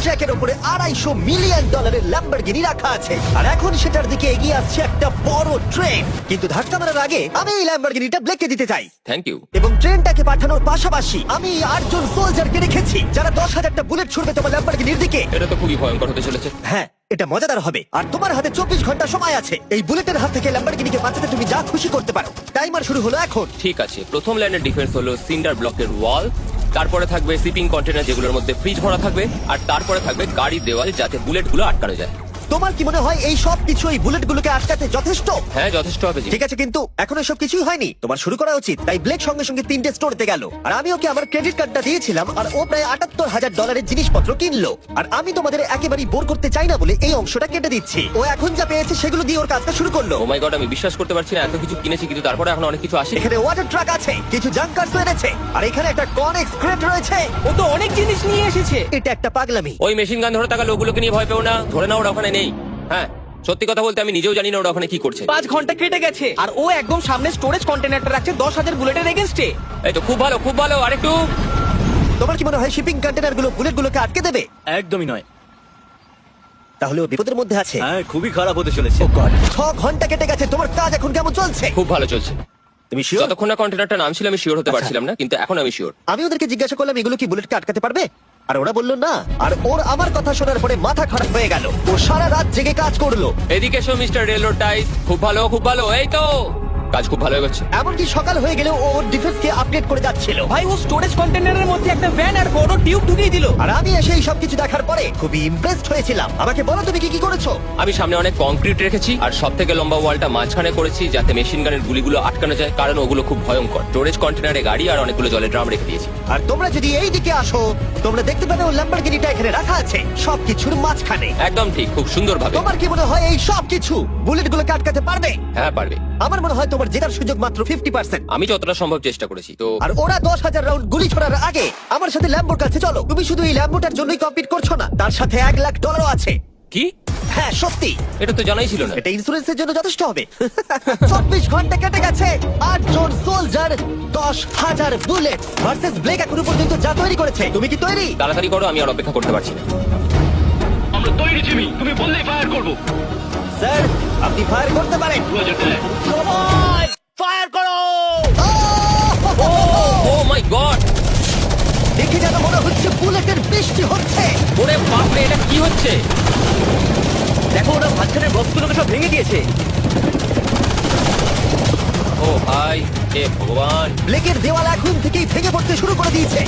ট্র্যাকের উপরে $250 million Lamborghini রাখা আছে আর এখন সেটার দিকে এগিয়ে আসছে একটা বড় ট্রেন। কিন্তু ধাক্কা মারার আগে আমি এই ল্যাম্বরগিনিটা ব্লেককে দিতে চাই। Thank you. এবং ট্রেনটাকে পাঠানোর পাশাপাশি আমি 8 জন সোলজারকে রেখেছি যারা 10,000টা বুলেট ছুড়বে তোমার ল্যাম্বরগিনির দিকে। এটা তো খুবই ভয়ঙ্কর হতে চলেছে। হ্যাঁ, এটা মজাদার হবে। আর তোমার হাতে 24 ঘন্টা সময় আছে এই বুলেটের হাত থেকে ল্যাম্বরগিনিকে বাঁচাতে। তুমি যা খুশি করতে পারো। টাইমার শুরু হলো এখন। ঠিক আছে, প্রথম লাইনের ডিফেন্স হলো সিন্ডার ব্লকের ওয়াল, তারপরে থাকবে শিপিং কন্টেনার যেগুলোর মধ্যে ফ্রিজ ভরা থাকবে, আর তারপরে থাকবে গাড়ির দেওয়াল যাতে বুলেটগুলো আটকানো যায়। তোমার কি মনে হয় এই সব কিছু এই বুলেটগুলোকে আটকাতে যথেষ্ট? হ্যাঁ, যথেষ্ট হবে জি। ঠিক আছে, কিন্তু এখনো সব কিছুই হয়নি। তোমার শুরু করা উচিত। তাই ব্লেক সঙ্গে সঙ্গে 3টে স্টোরতে গেল আর আমি ওকে আমার ক্রেডিট কার্ডটা দিয়েছিলাম আর ও প্রায় $78,000 জিনিসপত্র কিনলো। আর আমি তোমাদের একেবারেই বোর করতে চাই না বলে এই অংশটা কেটে দিচ্ছি। ও এখন যা পেয়েছে সেগুলো দিয়ে ওর কাজটা শুরু করলো। ও মাই গড, আমি বিশ্বাস করতে পারছি না এত কিছু কিনেছি কিন্তু তারপরে এখন অনেক কিছু আসে। এখানে ওয়াটার ট্রাক আছে, কিছু জাঙ্কারস এনেছে আর এখানে একটা কনেক্স ক্রেট রয়েছে। ও তো অনেক জিনিস নিয়ে এসেছে। এটা একটা পাগলামি। ওই মেশিন গান ধরে থাকা লোকগুলোকে নিয়ে ভয় পেও না, ধরে না ওরা ওখানে নেই। হ্যাঁ, সত্যি কথা বলতে আমি নিজেও জানি না ওরা ওখানে কি করছে। 5 ঘন্টা কেটে গেছে আর ও একদম সামনে স্টোরেজ কন্টেনারটা রাখছে 10,000 বুলেটের এগেইনস্টে। এই তো খুব ভালো, খুব ভালো। আরেকটু। তোমার কি মনে হয় শিপিং কন্টেনারগুলো বুলেটগুলোকে আটকে দেবে? একদমই নয়। তাহলে ও বিপদের মধ্যে আছে। হ্যাঁ, খুবই খারাপ হতে চলেছে। 6 ঘন্টা কেটে গেছে। তোমার কাজ এখন কেমন চলছে? খুব ভালো চলছে। তুমি শিওর? যতক্ষণ না কন্টেনারটা নামছিল আমি শিওর হতে পারছিলাম না, কিন্তু এখন আমি শিওর। আমি ওদেরকে জিজ্ঞাসা করলাম এগুলো কি বুলেটকে আটকাতে পারবে, আর ওরা বললো না। আর ওর আমার কথা শোনার পরে মাথা খারাপ হয়ে গেল। ও সারা রাত জেগে কাজ করলো। এদিকে এসো মিস্টার রেলরোড টাইস। খুব ভালো, খুব ভালো। এই তো কাজ খুব ভালো হয়ে গেছে। এমনকি সকাল হয়ে গেলেও ও ওর ডিফেন্সকে আপডেট করে যাচ্ছিল। ভাই ও স্টোরেজ কন্টেনারের মধ্যে একটা ভ্যান আর বড় টিউব ঢুকিয়ে দিল। আর আমি এসে এই সবকিছু দেখার পরে খুবই ইমপ্রেসড হয়েছিলাম। আমাকে বলো তুমি কি কি করেছো? আমি সামনে অনেক কংক্রিট রেখেছি আর সব থেকে লম্বা ওয়ালটা মাঝখানে করেছি যাতে মেশিন গানের গুলিগুলো আটকানো যায়, কারণ ওগুলো খুব ভয়ঙ্কর। স্টোরেজ কন্টেনারে গাড়ি আর অনেকগুলো জলের ড্রাম রেখে দিয়েছি। আর তোমরা যদি এই দিকে আসো তোমরা দেখতে পাবে ও ল্যাম্বরগিনিটা এখানে রাখা আছে সবকিছুর মাঝখানে। একদম ঠিক, খুব সুন্দর ভাবে। তোমার কি মনে হয় এই সবকিছু বুলেটগুলোকে আটকাতে পারবে? হ্যাঁ, পারবে। আমার মনে হয় তোমার জেতার সুযোগ মাত্র 50%। আমি যতটা সম্ভব চেষ্টা করেছি। তো আর ওরা 10,000 রাউন্ড গুলি ছোড়ার আগে আমার সাথে ল্যাম্বোর কাছে চলো। তুমি শুধু এই ল্যাম্বোটার জন্যই কম্পিট করছো না, তার সাথে $1,00,000 আছে। কি? হ্যাঁ সত্যি, এটা তো জানাই ছিল না। এটা ইন্স্যুরেন্সের জন্য যথেষ্ট হবে। 24 ঘন্টা কেটে গেছে। 8 জন সোলজার, 10,000 বুলেট ভার্সেস ব্লেক এখনো পর্যন্ত যা তৈরি করেছে। তুমি কি তৈরি? তাড়াতাড়ি করো, আমি আর অপেক্ষা করতে পারছি না। আমরা তৈরি জিমি, তুমি বললেই ফায়ার করব। স্যার আপনি ফায়ার করতে পারেন। ফায়ার করো! ও মাই গড, দেখে যেন মনে হচ্ছে বুলেটের বৃষ্টি হচ্ছে। ওরে বাপ রে, এটা কি হচ্ছে? দেখো, ওরা মাঝখানের বক্সগুলোকে সব ভেঙে দিয়েছে। ও ভাই, হে ভগবান। ব্লেকের দেওয়াল এখন থেকেই ভেঙে পড়তে শুরু করে দিয়েছে।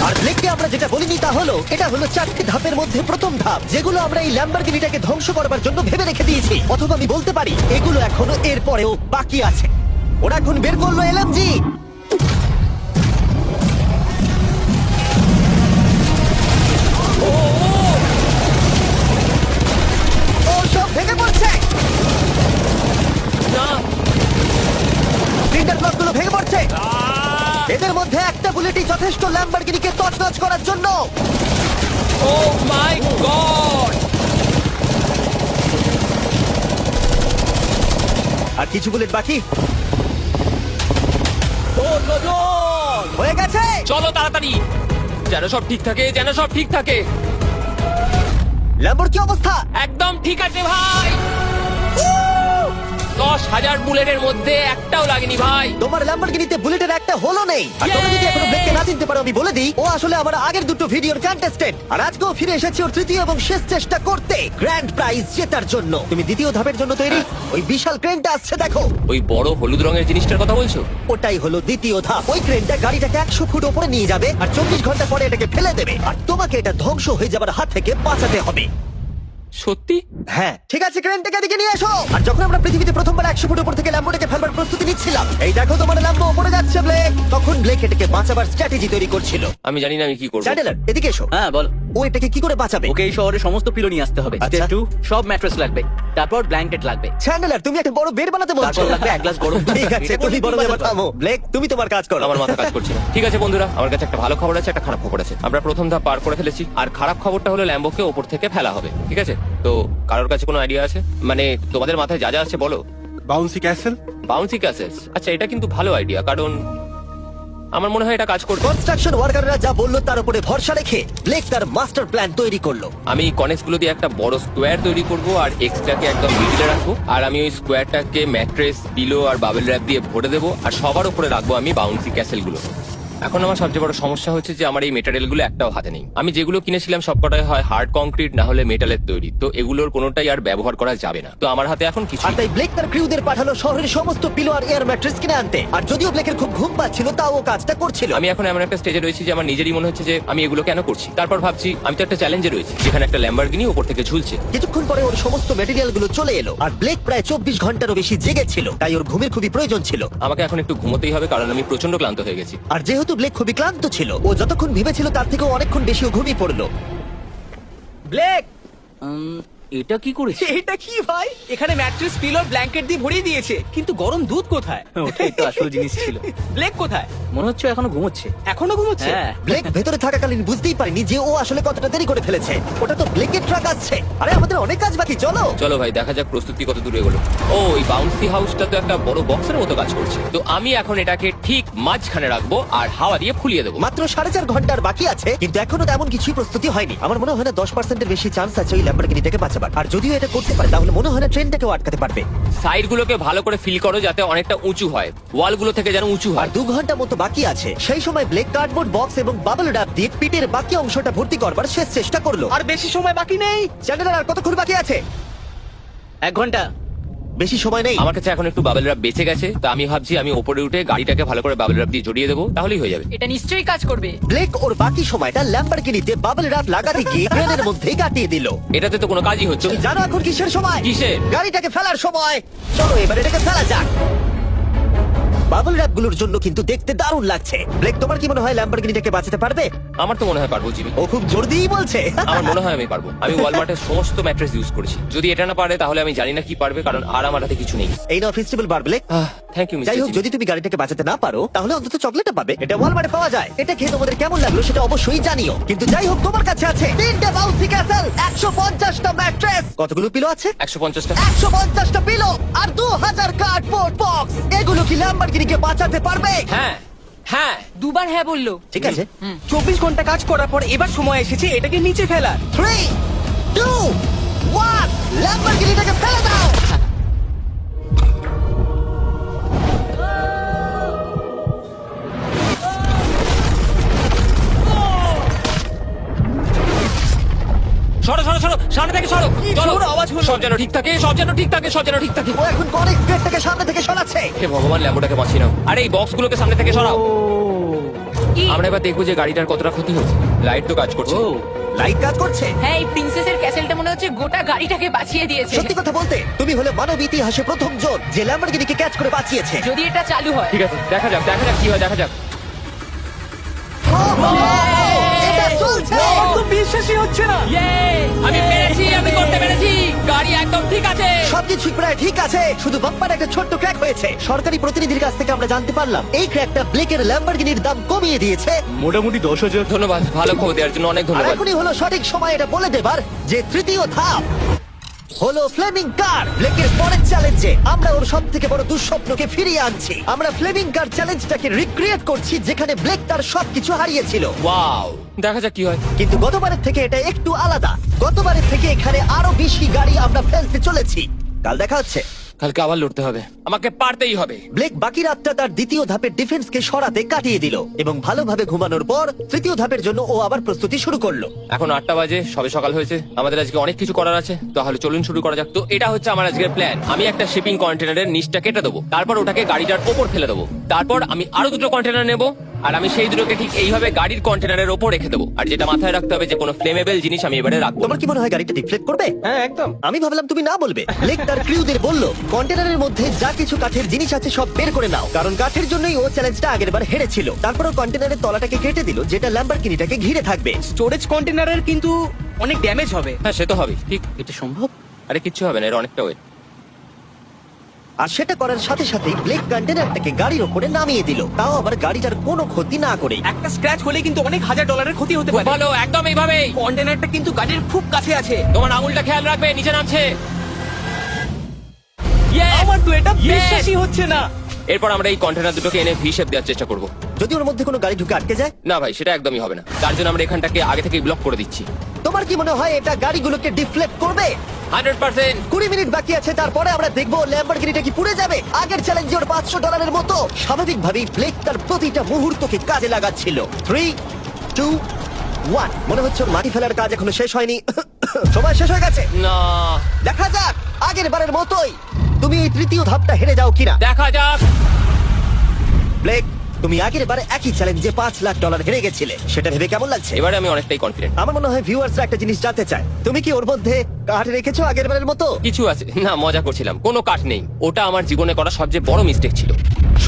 আর ব্লেককে আমরা যেটা বলিনি তা হলো এটা হলো 4টে ধাপের মধ্যে প্রথম ধাপ, যেগুলো আমরা এই ল্যাম্বরগিনিটাকে ধ্বংস করবার জন্য ভেবে রেখে দিয়েছি। অথবা আমি বলতে পারি এগুলো এখনো এর পরেও বাকি আছে। ওরা এখন বের করলো এলএমজি। ও সব ভেঙে পড়ছে। না, সিন্টার ব্লকগুলো ভেঙে পড়ছে। এদের মধ্যে একটা বুলেটই যথেষ্ট ল্যাম্বরগিনিকে তছনছ করার জন্য। ও মাই গড। আর কিছু বুলেট বাকি। হয়ে গেছে। চলো তাড়াতাড়ি, যেন সব ঠিক থাকে, যেন সব ঠিক থাকে। ল্যাম্বোর কি অবস্থা? একদম ঠিক আছে ভাই। 10,000 বুলেটের মধ্যে একটাও লাগেনি ভাই। তোমার ল্যাম্বরগিনিতে বুলেটের একটা হলো নেই। আর তোমরা যদি এখনো ব্লেককে না চিনতে পারো আমি বলে দিই, ও আসলে আমার আগের দুটো ভিডিওর কন্টেস্টেন্ট। আর আজকেও ফিরে এসেছে ওর তৃতীয় এবং শেষ চেষ্টা করতে গ্র্যান্ড প্রাইজ জেতার জন্য। তুমি দ্বিতীয় ধাপের জন্য তৈরি? ওই বিশাল ক্রেনটা আসছে দেখো। ওই বড় হলুদ রঙের জিনিসটার কথা বলছো? ওটাই হলো দ্বিতীয় ধাপ। ওই ক্রেনটা গাড়িটাকে 100 ফুট উপরে নিয়ে যাবে আর 24 ঘন্টা পরে এটাকে ফেলে দেবে। আর তোমাকে এটা ধ্বংস হয়ে যাবার হাত থেকে বাঁচাতে হবে। সত্যি? হ্যাঁ ঠিক আছে, ক্রেনটাকে এদিকে নিয়ে এসো। আর যখন আমরা পৃথিবীতে প্রথমবার 100 ফুট উপর থেকে ল্যাম্বোটাকে ফেলবার প্রস্তুতি নিচ্ছিলাম, এই দেখো তোমার ল্যাম্বো উপরে যাচ্ছে ব্লেক। তখন ব্লেক এটাকে বাঁচাবার স্ট্র্যাটেজি তৈরি করছিল। আমি জানি না আমি কি করবো। চ্যান্ডেলার এদিকে এসো। হ্যাঁ, বলো। ও এটাকে কি করে বাঁচাবে? ওকে এই শহরে সমস্ত পিলো নিয়ে আসতে হবে। আচ্ছা। স্টেপ 2, সব ম্যাট্রেস লাগবে। তারপর ব্ল্যাঙ্কেট লাগবে। চ্যান্ডেলার তুমি একটা বড় বেড বানাতে বলছো। তারপর লাগবে 1 গ্লাস গরম দুধ। ঠিক আছে, তুমি বড় ব্যাপার থামো। ব্লেক তুমি তোমার কাজ করো। আমার মাথা কাজ করছে না। ঠিক আছে বন্ধুরা, আমার কাছে একটা ভালো খবর আছে, একটা খারাপ খবর আছে। আমরা প্রথম ধাপ পার করে ফেলেছি, আর খারাপ খবরটা হলো ল্যাম্বোকে ওপর থেকে ফেলা হবে। ঠিক আছে, তো কারোর কাছে কোনো আইডিয়া আছে? মানে তোমাদের মাথায় যা যা আছে বলো। Bouncy castle. বাউন্সি ক্যাসেলস, আচ্ছা এটা কিন্তু ভালো আইডিয়া, কারণ আমার মনে হয় এটা কাজ করবে। কনস্ট্রাকশন ওয়ার্কাররা যা বললো তার উপরে ভরসা রেখে ব্লেক তার মাস্টার প্ল্যান তৈরি করলো। আমি কনেক্স গুলো দিয়ে একটা বড় স্কোয়ার তৈরি করব আর এক্সট্রাকে একদম মিডলে রাখবো, আর আমি ওই স্কোয়ারটাকে ম্যাট্রেস, পিলো আর বাবেল র্যাপ দিয়ে ভরে দেবো, আর সবার উপরে রাখবো আমি বাউন্সি ক্যাসেল গুলো। এখন আমার সবচেয়ে বড় সমস্যা হচ্ছে যে আমার এই মেটেরিয়াল গুলো একটাও হাতে নেই। আমি যেগুলো কিনেছিলাম সবকটাই হয় হার্ড কংক্রিট না হলে মেটালের তৈরি, তো এগুলোর কোনোটাই আর ব্যবহার করা যাবে না। তো আমার হাতে এখন কিছু আর তাই ব্লেক তার ক্রিউদের পাঠালো শহরের সমস্ত পিলো আর এয়ার ম্যাট্রেস কিনে আনতে। আর যদিও ব্লেকের খুব ঘুম পাচ্ছিল তাও ও কাজটা করছিল। আমি এখন এমন একটা স্টেজে রয়েছি যে আমার নিজেরই মনে হচ্ছে যে আমি এগুলো কেন করছি। তারপর ভাবছি আমি তো একটা চ্যালেঞ্জে রয়েছি যেখানে একটা ল্যাম্বরগিনি উপর থেকে ঝুলছে। কিছুক্ষণ পরে ওর সমস্ত মেটেরিয়াল গুলো চলে এলো আর ব্লেক প্রায় 24 ঘন্টারও বেশি জেগেছিল, তাই ওর ঘুমের খুবই প্রয়োজন ছিল। আমাকে এখন একটু ঘুমোতেই হবে কারণ আমি প্রচন্ড ক্লান্ত হয়ে গেছি। আর যেহেতু ব্লেক খুবই ক্লান্ত ছিল, ও যতক্ষণ ভেবেছিল তার থেকেও অনেকক্ষণ বেশি ও ঘুমিয়ে পড়লো। ব্লেক, এটা কি করেছে? এটা কি ভাই? এখানে ম্যাট্রেস, পিলো, ব্ল্যাঙ্কেট দিয়ে ভরিয়ে দিয়েছে, কিন্তু গরম দুধ কোথায়? ওটাই তো আসল জিনিস ছিল। ব্লেক কোথায়? মনে হচ্ছে এখনো ঘুমোচ্ছে। এখনো ঘুমোচ্ছে? হ্যাঁ। ব্লেক ভেতরে থাকাকালীন বুঝতেই পারেনি যে ও আসলে কতটা দেরি করে ফেলেছে। ওটা তো ব্লেকের ট্রাক আসছে। আরে আমাদের অনেক কাজ বাকি, চলো। চলো ভাই দেখা যাক প্রস্তুতি কত দূরে এগোলো। ও এই বাউন্সি হাউসটা তো একটা বড় বক্সের মতো কাজ করছে, তো আমি এখন এটাকে ঠিক মাঝখানে রাখবো আর হাওয়া দিয়ে ফুলিয়ে দেবো। মাত্র 4.5 ঘন্টার বাকি আছে, কিন্তু এখনো তেমন কিছুই প্রস্তুতি হয়নি। আমার মনে হয় না 10%-এর বেশি চান্স আছে ওই ল্যাম্বরগিনিটাকে বাঁচাবার। আর যদিও এটা করতে পারে তাহলে মনে হয় না ট্রেনটাকেও আটকাতে পারবে। সাইড গুলোকে ভালো করে ফিল করো যাতে অনেকটা উঁচু হয়, ওয়াল গুলো থেকে যেন উঁচু আর হয়। 2 ঘন্টা মতো বাকি আছে। সেই সময় ব্লেক কার্ডবোর্ড বক্স এবং বাবল র্যাপ দিয়ে পিটের বাকি অংশটা ভর্তি করবার শেষ চেষ্টা করলো। আর বেশি সময় বাকি নেই। চ্যানেলের আর কতক্ষণ বাকি আছে? 1 ঘন্টা। বেশি সময় নেই। আমার কাছে এখন একটু বাবেল র্যাপ বেঁচে গেছে, তো আমি ভাবছি আমি ওপরে উঠে গাড়িটাকে ভালো করে বাবেল র্যাপ দিয়ে জড়িয়ে দেবো, তাহলেই হয়ে যাবে। এটা নিশ্চয়ই কাজ করবে। ব্লেক ওর বাকি সময়টা ল্যাম্বরগিনিতে বাবল র্যাপ লাগাতে গিয়ে ক্রেনের মধ্যেই কাটিয়ে দিল। এটাতে তো কোনো কাজই হচ্ছে তুমি না। জানো এখন কিসের সময়? কিসের? গাড়িটাকে ফেলার সময়। চলো এবার এটাকে ফেলা যাক। বাবল র্যাপ গুলোর জন্য কিন্তু দেখতে দারুণ লাগছে। ব্লেক, তোমার কি মনে হয় ল্যাম্বরগিনিটাকে বাঁচাতে পারবে? আমার তো মনে হয় পারবো জিমি। ও খুব জোর দিয়েই বলছে। আমার মনে হয় আমি পারবো। আমি ওয়ালমার্টের সমস্ত ম্যাট্রেস ইউজ করেছি। যদি এটা না পারে তাহলে আমি জানি না কি পারবে, কারণ আর আমার হাতে কিছু নেই। এই নাও ফেস্টিভ্যাল বার, ব্লেক। থ্যাংক ইউ যাই হোক, যদি তুমি গাড়িটাকে বাঁচাতে না পারো তাহলে অন্তত চকলেটটা পাবে। এটা ওয়ালমার্টে পাওয়া যায়। এটা খেয়ে তোমাদের কেমন লাগলো সেটা অবশ্যই জানিও। কিন্তু যাই হোক, তোমার কাছে আছে 3টে বাউন্সি ক্যাসেল, 150টা ম্যাট্রেস, কতগুলো পিলো আছে? 150টা। 150টা পিলো আর 2000 কার্ডবোর্ড বক্স। এগুলো কি ল্যাম্বরগিনিকে বাঁচাতে পারবে? হ্যাঁ হ্যাঁ। দুবার হ্যাঁ বললো। ঠিক আছে। 24 ঘন্টা কাজ করার পর এবার সময় এসেছে এটাকে নিচে ফেলার। 3, 2, 1, ল্যাম্বরগিনিটাকে ফেলে দাও। সরো সরো সরো, সামনে থেকে সরো। চলো, জোর আওয়াজ হলো। সব যেন ঠিক থাকে, সব যেন ঠিক থাকে, সব যেন ঠিক থাকে। ও এখন কনেক্স গেটটাকে সামনে থেকে সরাচ্ছে। হে ভগবান, ল্যাম্বোটাকে বাঁচিয়ে নাও। আরে এই বক্স গুলোকে সামনে থেকে সরাও। কি? আমরা এবার দেখবো যে গাড়িটার কতটা ক্ষতি হয়েছে। লাইট তো কাজ করছে। ও লাইট কাজ করছে। হ্যাঁ, এই প্রিন্সেসের ক্যাসেলটা মনে হচ্ছে গোটা গাড়িটাকে বাঁচিয়ে দিয়েছে। সত্যি কথা বলতে তুমি হলে মানব ইতিহাসে প্রথম জন যে ল্যাম্বরগিনিকে ক্যাচ করে বাঁচিয়েছে। যদি এটা চালু হয়। ঠিক আছে, দেখা যাক দেখা যাক কি হয়, দেখা যাক। এটা চলছে। আমার তো বিশ্বাসই হচ্ছে না। আমি পেরেছি, আমি করতে পেরেছি। গাড়ি একদম ঠিক আছে। সবকিছু প্রায় ঠিক আছে, শুধু বাম্পার একটা ছোট্ট ক্র্যাক হয়েছে। সরকারি প্রতিনিধির কাছ থেকে আমরা জানতে পারলাম এই ক্র্যাকটা ব্লেকের ল্যাম্বরগিনির দাম কমিয়ে দিয়েছে। মোটামুটি 10,000। ধন্যবাদ, ভালো খবর দেওয়ার জন্য অনেক আর ধন্যবাদ। এখনই হলো সঠিক সময় এটা বলে দেবার যে তৃতীয় ধাপ হলো ফ্লেমিং কার। ব্লেকের পরের চ্যালেঞ্জে আমরা ওর সব থেকে বড় দুঃস্বপ্নকে ফিরিয়ে আনছি। আমরা ফ্লেমিং কার চ্যালেঞ্জটাকে রিক্রিয়েট করছি যেখানে ব্লেক তার সবকিছু হারিয়েছিল। ওয়াও, দেখা যাক কি হয়। কিন্তু গতবারের থেকে এটা একটু আলাদা। গতবারের থেকে এখানে আরো বেশি গাড়ি আমরা ফেলতে চলেছি। কাল দেখা হচ্ছে। কালকে আবার লড়তে হবে, আমাকে পারতেই হবে। ব্লেক বাকি রাতটা তার দ্বিতীয় ধাপের ডিফেন্সকে সরাতে কাটিয়ে দিল এবং ভালোভাবে ঘুমানোর পর তৃতীয় ধাপের জন্য ও আবার প্রস্তুতি শুরু করলো। এখন 8টা বাজে, সবে সকাল হয়েছে। আমাদের আজকে অনেক কিছু করার আছে, তাহলে চলুন শুরু করা যাক। তো এটা হচ্ছে আমার আজকের প্ল্যান। আমি একটা শিপিং কন্টেনারের নিচটা কেটে দেবো, তারপর ওটাকে গাড়িটার ওপর ফেলে দেবো। তারপর আমি আরো 2টো কন্টেনার নেবো আর আমি সেই দুটোকে ঠিক এইভাবে গাড়ির কন্টেনারের ওপর রেখে দেবো। আর যেটা মাথায় রাখতে হবে যে কোনো ফ্লেমেবল জিনিস আমি এবারে রাখবো না। তোমার কি মনে হয় গাড়িটা ডিফ্লেক্ট করবে? হ্যাঁ, একদম। আমি ভাবলাম তুমি না বলবে। ব্লেক তার ক্রিউদের বলল কন্টেনারের মধ্যে যা কিছু কাঠের জিনিস আছে সব বের করে নাও, কারণ কাঠের জন্যই ও চ্যালেঞ্জটা আগেরবার হেরেছিল। তারপর ও কন্টেনারের তলাটাকে কেটে দিল যেটা ল্যাম্বরগিনিটাকে ঘিরে থাকবে। স্টোরেজ কন্টেনারের কিন্তু অনেক ড্যামেজ হবে। হ্যাঁ সে তো হবে, ঠিক। এটা সম্ভব? আরে কিচ্ছু হবে না, এর অনেকটা ওয়েট। আর সেটা করার সাথে সাথেই ব্লেক কন্টেনারটাকে গাড়ির ওপরে নামিয়ে দিল, তাও আবার গাড়িটার কোনো ক্ষতি না করেই। একটা স্ক্র্যাচ হলে কিন্তু অনেক $1000 ক্ষতি হতে পারে। ভালো, একদম এইভাবেই। কন্টেনারটা কিন্তু গাড়ির খুব কাছে আছে। তোমার আঙুলটা খেয়াল রাখবে, নিচে নামছে। আমার তো এটা Yes! বিশ্বাসই হচ্ছে না। এরপর আমরা এই কন্টেনার দুটোকে এনে ভি শেপ দেওয়ার চেষ্টা করব। যদি ওর মধ্যে কোনো গাড়ি ঢুকে আটকে যায়? না ভাই, সেটা একদমই হবে না। তার জন্য আমরা এখানটাকে আগে থেকে ব্লক করে দিচ্ছি। তোমার কি মনে হয় এটা গাড়িগুলোকে ডিফ্লেক্ট করবে? 100%। 20 মিনিট বাকি আছে, তারপরে আমরা দেখবো ল্যাম্বরগিনিটা কি পুড়ে যাবে। আগের চ্যালেঞ্জে ওর $500 মতো। স্বাভাবিকভাবেই ব্লেক তার প্রতিটা মুহূর্তকে কাজে লাগাচ্ছিল। 3, 2, 1। মনে হচ্ছে ওর মাটি ফেলার কাজ এখনো শেষ হয়নি। সময় শেষ হয়ে গেছে। না, দেখা যাক আগের বারের মতোই তুমি এই তৃতীয় ধাপটা হেরে যাও কিনা। দেখা যাক। ব্লেক, তুমি আগের বারে একই চ্যালেঞ্জে $5 লাখ হেরে গেছিলে, সেটা ভেবে কেমন লাগছে? এবারে আমি অনেকটাই কনফিডেন্ট। আমার মনে হয় ভিউয়ার্সরা একটা জিনিস জানতে চায়, তুমি কি ওর মধ্যে কাঠ রেখেছো আগের বারের মতো? কিছু আছে না, মজা করছিলাম। কোনো কাট নেই। ওটা আমার জীবনে করা সবচেয়ে বড় মিস্টেক ছিল।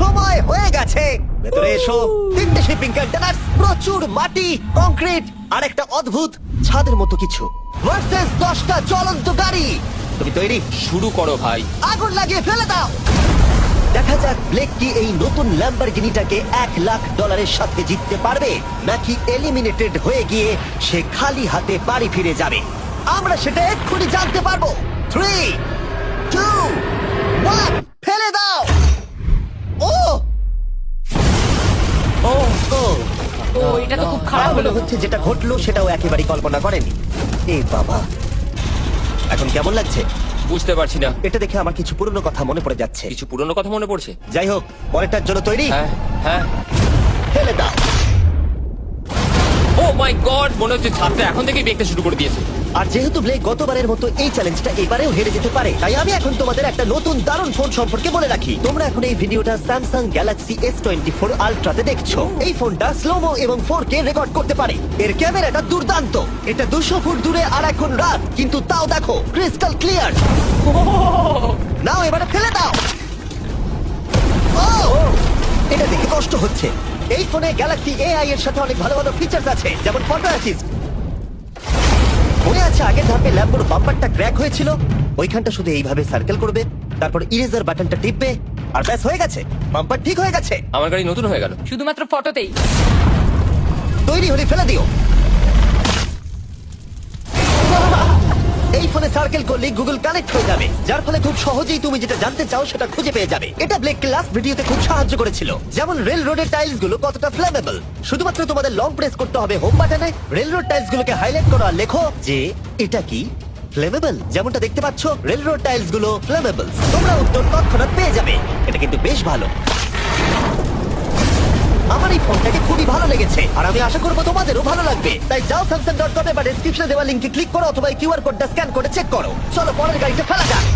সময় হয়ে গেছে, ভেতরে এসো। 3টে শিপিং কন্টেনার, প্রচুর মাটি, কংক্রিট আর একটা অদ্ভুত ছাদের মতো কিছু ভার্সেস 10টা জ্বলন্ত গাড়ি। তুমি তৈরি? শুরু করো ভাই। আগুন লাগিয়ে ফেলে দাও। দেখা যাক ব্লেক কি এই নতুন ল্যাম্বরগিনিটাকে $1 লাখ সাথে জিততে পারবে, নাকি এলিমিনেটেড হয়ে গিয়ে সে খালি হাতে বাড়ি ফিরে যাবে। আমরা সেটা এক্ষুনি জানতে পারবো। 3, 2, 1, ফেলে দাও। ও ও ও ও এটা তো খুব খারাপ আমার হলো। মনে হচ্ছে যেটা ঘটলো সেটাও একেবারেই কল্পনা করেনি। এ বাবা, এখন কেমন লাগছে? বুঝতে পারছি না। এটা দেখে আমার কিছু পুরনো কথা মনে পড়ে যাচ্ছে। কিছু পুরনো কথা মনে পড়ছে। যাই হোক, পরেরটার জন্য তৈরি? হ্যাঁ হ্যাঁ। ফেলে দাও। ও মাই গড, মনে হচ্ছে ছাদটা এখন থেকেই দেখতে শুরু করে দিয়েছে। আর যেহেতু ব্লেক গতবারের মতো এই চ্যালেঞ্জটা এবারেও হেরে যেতে পারে, তাই আমি এখন তোমাদের একটা নতুন দারুণ ফোন সম্পর্কে বলে রাখি। তোমরা এখন এই ভিডিওটা স্যামসাং গ্যালাক্সি S24 আলট্রাতে দেখছো। এই ফোনটা স্লোমো এবং 4K রেকর্ড করতে পারে। এর ক্যামেরাটা দুর্দান্ত। এটা 200 ফুট দূরে আর এখন রাত, কিন্তু তাও দেখো ক্রিস্টাল ক্লিয়ার। নাও এবারে ফেলে দাও। ও, এটা দেখে কষ্ট হচ্ছে। এই ফোনে গ্যালাক্সি AI এর সাথে অনেক ভালো ভালো ফিচার্স আছে, যেমন ফটো অ্যাসিস্ট। মনে আছে আগের ধাপে ল্যাম্বোর বাম্পারটা ক্র্যাক হয়েছিল? ওইখানটা শুধু এইভাবে সার্কেল করবে, তারপর ইরেজার বাটনটা টিপবে, আর ব্যাস হয়ে গেছে, বাম্পার ঠিক হয়ে গেছে। আমার গাড়ি নতুন হয়ে গেল। শুধুমাত্র ফটোতেই। তৈরি হলে ফেলে দিও। এই ফোনে সার্কেল করলে গুগল কানেক্ট হয়ে যাবে, যার ফলে খুব সহজেই তুমি যেটা জানতে চাও সেটা খুঁজে পেয়ে যাবে। এটা ব্লেককে লাস্ট ভিডিওতে খুব সাহায্য করেছিল, যেমন রেল রোডের টাইলস গুলো কতটা ফ্লেমেবল। শুধুমাত্র তোমাদের লং প্রেস করতে হবে হোম বাটনে, রেল রোড টাইলস গুলোকে হাইলাইট করো আর লেখো যে এটা কি ফ্লেমেবল। যেমনটা দেখতে পাচ্ছ, রেল রোড টাইলস গুলো ফ্লেমেবল। তোমরা উত্তর তৎক্ষণাৎ পেয়ে যাবে। এটা কিন্তু বেশ ভালো। আমার এই ফোনটাকে খুবই ভালো লেগেছে, আর আমি আশা করবো তোমাদেরও ভালো লাগবে। তাই যাও samsung.com বা ডেসক্রিপশনে দেওয়া লিংকে ক্লিক করো, অথবা কিউআর কোডটা স্ক্যান করে চেক করো। চলো পরের গাড়িতে ফেলা যাক।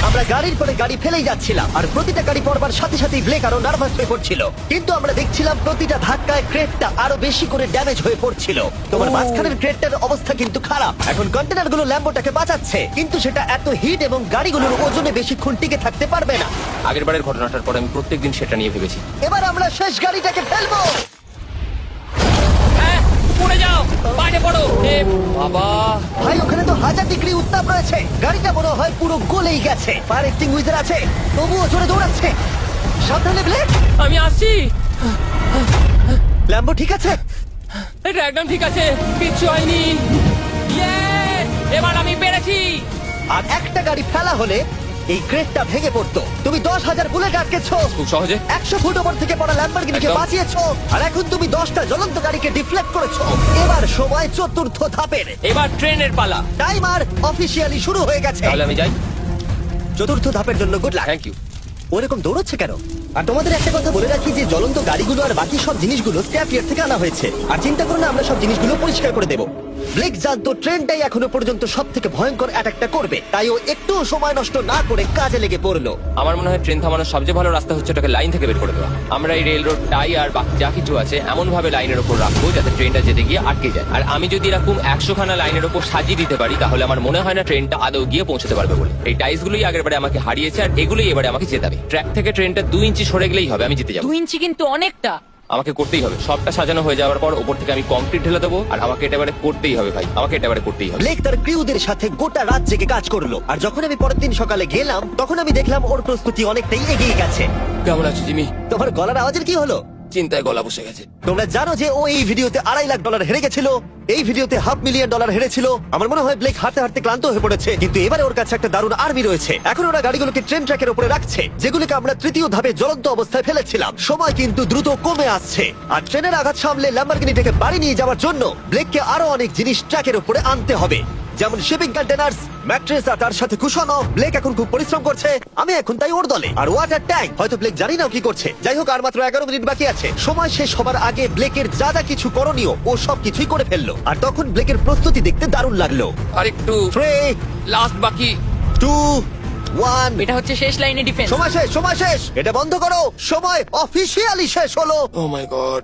আমরা গাড়ির পরে গাড়ি ফেলেই যাচ্ছিলাম, আর প্রতিটা গাড়ি পড়বার সাথে সাথেই ব্লেক আরো নার্ভাস হয়ে পড়ছিল। কিন্তু আমরা দেখছিলাম প্রতিটা ধাক্কায় ক্রেটটা আরো বেশি করে ড্যামেজ হয়ে পড়ছিল। তোমার মাঝখানের ক্রেটটার অবস্থা কিন্তু খারাপ। এখন কন্টেনারগুলো ল্যাম্বোটাকে বাঁচাচ্ছে, কিন্তু সেটা এত হিট এবং গাড়িগুলোর ওজনে বেশিক্ষণ টিকে থাকতে পারবে না। আগের বারের ঘটনাটার পর আমি প্রত্যেকদিন সেটা নিয়ে ভেবেছি। এবার আমরা শেষ গাড়িটাকে ফেলবো। হ্যাঁ, পড়ে যাও, বাইরে পড়ো। এ বাবা, ভাই ওখানে তো 1000 ডিগ্রি উত্তাপ রয়েছে। গাড়িটা মনে হয় পুরো গলেই গেছে। ফায়ার এক্সটিংগুইজার আছে, তবুও জোরে দৌড়াচ্ছে। সাবধানে ব্লেক। আমি আসছি। ল্যাম্বো ঠিক আছে? এটা একদম ঠিক আছে, কিচ্ছু হয়নি। ইয়ে, এবার আমি পেরেছি। আর একটা গাড়ি ফেলা হলে এই ক্রেটটা ভেঙে পড়তো। তুমি 10,000 বুলেট আটকেছো, খুব সহজে 100 ফুট ওপর থেকে পড়া ল্যাম্বরগিনিকে একদম। বাঁচিয়েছো, আর এখন তুমি 10টা জ্বলন্ত গাড়িকে ডিফ্লেক্ট করেছো। এবার সময় চতুর্থ ধাপের। এবার ট্রেনের পালা। টাইমার অফিসিয়ালি শুরু হয়ে গেছে। তাহলে আমি যাই। চতুর্থ ধাপের জন্য গুড লাক। Thank you. ওরকম দৌড়চ্ছে কেন? আর তোমাদের একটা কথা বলে রাখি যে জ্বলন্ত গাড়িগুলো আর বাকি সব জিনিসগুলো স্ক্র্যাপ ইয়ার্ড থেকে আনা হয়েছে। আর চিন্তা করো না, আমরা সব জিনিসগুলো পরিষ্কার করে দেবো। ব্লেক জানতো ট্রেনটাই এখনো পর্যন্ত সব থেকে ভয়ঙ্কর অ্যাটাকটা করবে, তাই ও একটু সময় নষ্ট না করে কাজে লেগে পড়লো। আমার মনে হয় ট্রেন থামানোর সবচেয়ে ভালো রাস্তা হচ্ছে ওটাকে লাইন থেকে বের করে দেওয়া। আমরা এই রেল রোড টাই আর বাকি যা কিছু আছে এমন ভাবে লাইনের উপর রাখবো যাতে ট্রেনটা যেতে গিয়ে আটকে যায়। আর আমি যদি এরকম 100 খানা লাইনের উপর সাজিয়ে দিতে পারি, তাহলে আমার মনে হয় না ট্রেনটা আদৌ গিয়ে পৌঁছতে পারবে বলে। এই টাইলস গুলোই আগের বারে আমাকে হারিয়েছে, আর এগুলোই এবারে আমাকে জেতাবে। ট্র্যাক থেকে ট্রেনটা 2 ইঞ্চি সরে গেলেই হবে, আমি জিতে যাবো। 2 ইঞ্চি কিন্তু অনেকটা। আমাকে করতেই হবে। সবটা সাজানো হয়ে যাওয়ার পর উপর থেকে আমি কংক্রিট ঢেলে দেবো, আর আমাকে এটা এবারে করতেই হবে ভাই, আমাকে এটা এবারে করতেই হবে। ব্লেক তার ক্রিউদের সাথে গোটা রাত জেগে কাজ করলো, আর যখন আমি পরের দিন সকালে গেলাম তখন আমি দেখলাম ওর প্রস্তুতি অনেকটাই এগিয়ে গেছে। কেমন আছো জিমি? তোমার গলার আওয়াজের কি হলো? চিন্তায় গলা বসে গেছে। তোমরা জানো যে ও এই ভিডিওতে $2.5 লাখ হেরে গেছিল, এই ভিডিওতে $500,000 হেরেছিল। আমার মনে হয় ব্লেক হাঁটতে হাঁটতে ক্লান্ত হয়ে পড়েছে, কিন্তু এবারে ওর কাছে একটা দারুণ আর্মি রয়েছে। এখন ওরা গাড়িগুলোকে ট্রেন ট্র্যাকের উপরে রাখছে, যেগুলোকে আমরা তৃতীয় ধাপে জ্বলন্ত অবস্থায় ফেলেছিলাম। সময় কিন্তু দ্রুত কমে আসছে, আর ট্রেনের আঘাত সামলে ল্যাম্বরগিনিটাকে বাড়ি নিয়ে যাওয়ার জন্য ব্লেককে আরো অনেক জিনিস ট্র্যাকের উপরে আনতে হবে, যেমন শিপিং কন্টেনার্স, ম্যাট্রেস আর তার সাথে কুশনও। ব্লেক এখন খুব পরিশ্রম করছে, আমি এখন তাই ওর দলে। আর ওয়াটার ট্যাঙ্ক, হয়তো ব্লেক জানি না ও কি করছে। যাই হোক, আর মাত্র 11 মিনিট বাকি আছে। সময় শেষ হবার আগে ব্লেকের যা যা কিছু করণীয় ও সব কিছুই করে ফেললো। আর তখন ব্লেকের প্রস্তুতি দেখতে দারুণ লাগলো। আর একটু 3, লাস্ট বাকি। 2, 1, এটা হচ্ছে শেষ লাইনে ডিফেন্স। সময় শেষ, সময় শেষ। এটা বন্ধ করো, সময় অফিসিয়ালি শেষ হলো। ও মাই গড।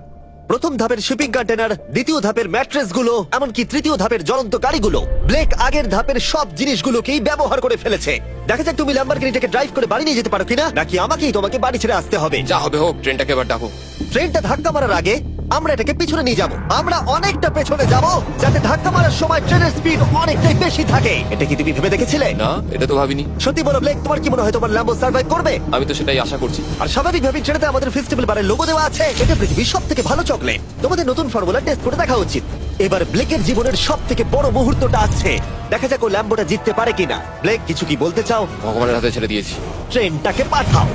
প্রথম ধাপের শিপিং কন্টেনার, দ্বিতীয় ধাপের ম্যাট্রেস গুলো, এমনকি তৃতীয় ধাপের জ্বলন্ত গাড়িগুলো, ব্লেক আগের ধাপের সব জিনিসগুলোকেই ব্যবহার করে ফেলেছে। দেখা যাক তুমি ল্যাম্বরগিনিটাকে ড্রাইভ করে বাড়ি নিয়ে যেতে পারো কিনা, নাকি আমাকেই তোমাকে বাড়ি ছেড়ে আসতে হবে। যা হবে হোক, ট্রেনটাকে এবার ডাকো। ট্রেনটা ধাক্কা মারার আগে আমরা এটাকে পিছনে নিয়ে যাব। আমরা অনেকটা পেছনে যাব, যাতে ধাক্কা মারার সময় ট্রেনের স্পিড অনেকটাই বেশি থাকে। এটা কি তুমি ভেবে দেখেছিলে? না, এটা তো ভাবিনি। সত্যি বলো ব্লেক, তোমার কি মনে হয় তোমার ল্যাম্বো সার্ভাইভ করবে? আমি তো সেটাই আশা করছি। আর স্বাভাবিকভাবেই ট্রেনেতে আমাদের ফেস্টিভ্যাল বারের লোগো দেওয়া আছে। এটা পৃথিবীর সব থেকে ভালো চকলেট। তোমাদের নতুন ফর্মুলা টেস্ট করে দেখা উচিত। এবার ব্লেকের জীবনের সব থেকে বড় মুহূর্তটা আসছে। দেখা যাক ও ল্যাম্বোটা জিততে পারে কিনা। ব্লেক, কিছু কি বলতে চাও? ভগবানের হাতে ছেড়ে দিয়েছি। ট্রেনটাকে পাঠাও।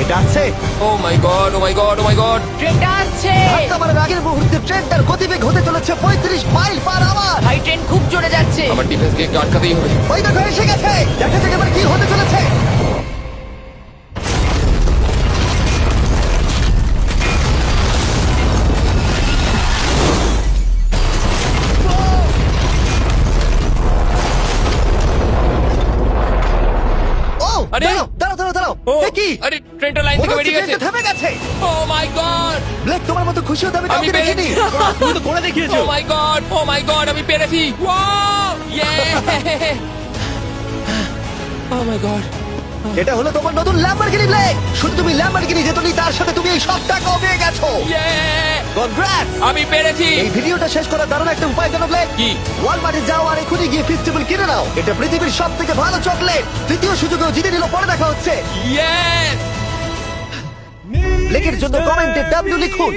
এটা আসছে। ও মাই গড, ও মাই গড, ও মাই গড। ট্রেনটা আসছে। ধাক্কা মারার আগের মুহূর্তে ট্রেনটার গতিবেগ হতে চলেছে 35 মাইল পার আওয়ার। ভাই ট্রেন খুব জোরে যাচ্ছে। আমার ডিফেন্সকে একটু আটকাতেই হবে। ওই দেখো এসে গেছে। দেখা যাক এবার কি হতে চলেছে। ও, আরে! দাঁড়াও, দাঁড়াও, দাঁড়াও, দাঁড়াও। ও, এ কি? আরে ট্রেনটা লাইন মনে থেকে হচ্ছে বেরিয়ে গেছে। ট্রেনটা থেমে গেছে। ও মাই গড। ব্লেক, তোমার মতো খুশি হতে আমি আমি কাউকে দেখিনি। পেরেছি। তুমি তো করে দেখিয়েছো। ও মাই গড, ও মাই গড, আমি পেরেছি। ওয়াও! ইয়ে! ও মাই গড। এটা হলো তোমার নতুন ল্যাম্বরগিনি ব্লেক। শুধু তুমি ল্যাম্বরগিনি জেতনি, তার সাথে তুমি এই সব টাকাও পেয়ে গেছো। ইয়ে! কনগ্রাটস! আমি পেরেছি। এই ভিডিওটা শেষ করার দারুণ একটা উপায় জানো ব্লেক? কি? ওয়ালমার্টে যাও আর এখনই গিয়ে ফেস্টিভ্যাল কিনে নাও। এটা পৃথিবীর সব থেকে ভালো চকলেট। তৃতীয় সুযোগেও জিতে নিল, পরে দেখা হচ্ছে। ইয়েস! ব্লেকের জন্য কমেন্টে W লিখুন।